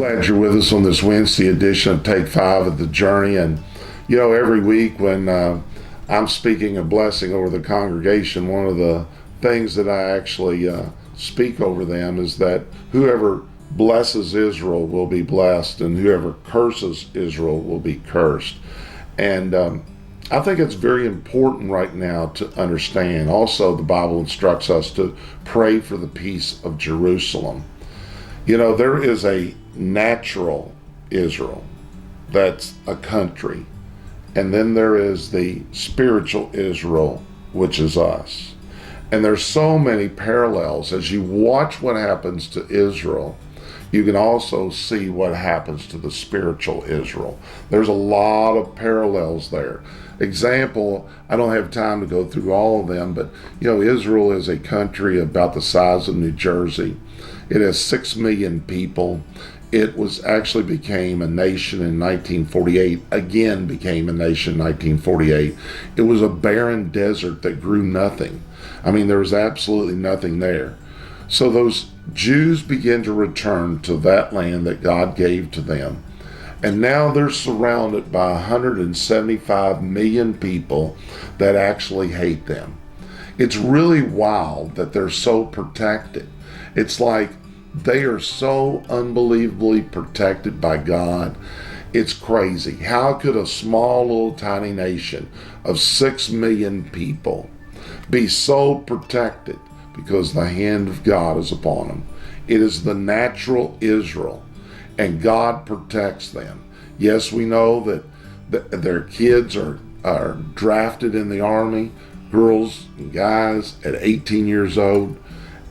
glad you're with us on this Wednesday edition of Take Five of the Journey. And, every week when I'm speaking a blessing over the congregation, one of the things that I actually speak over them is that whoever blesses Israel will be blessed, and whoever curses Israel will be cursed. And I think it's very important right now to understand. Also, the Bible instructs us to pray for the peace of Jerusalem. There is a natural Israel that's a country, and then there is the spiritual Israel, which is us. And there's so many parallels. As you watch what happens to Israel, you can also see what happens to the spiritual Israel. There's a lot of parallels there. Example, I don't have time to go through all of them, but Israel is a country about the size of New Jersey. It has 6 million people. It became a nation in 1948, again became a nation in 1948. It was a barren desert that grew nothing. There was absolutely nothing there. So those Jews began to return to that land that God gave to them. And now they're surrounded by 175 million people that actually hate them. It's really wild that they're so protected. It's like they are so unbelievably protected by God. It's crazy. How could a small little tiny nation of 6 million people be so protected? Because the hand of God is upon them. It is the natural Israel, and God protects them. Yes, we know that their kids are drafted in the army, girls and guys at 18 years old,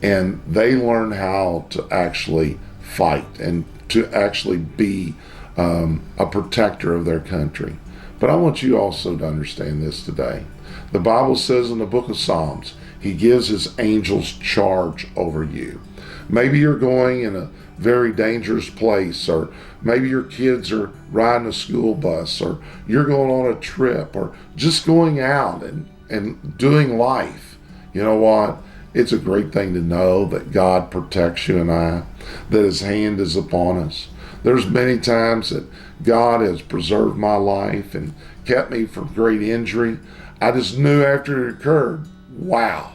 and they learn how to actually fight and to actually be a protector of their country. But I want you also to understand this today. The Bible says in the book of Psalms, He gives His angels charge over you. Maybe you're going in a very dangerous place, or maybe your kids are riding a school bus, or you're going on a trip, or just going out and doing life. You know what? It's a great thing to know that God protects you and I, that His hand is upon us. There's many times that God has preserved my life and kept me from great injury. I just knew after it occurred, wow,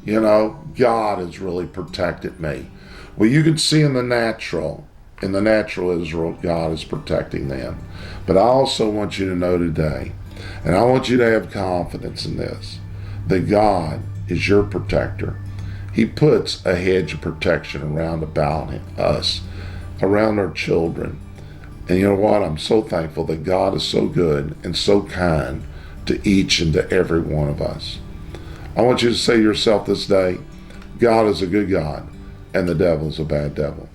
God has really protected me. Well, you can see in the natural Israel, God is protecting them. But I also want you to know today, and I want you to have confidence in this, that God is your protector. He puts a hedge of protection about us, around our children. And you know what? I'm so thankful that God is so good and so kind to each and to every one of us. I want you to say to yourself this day, God is a good God, and the devil is a bad devil.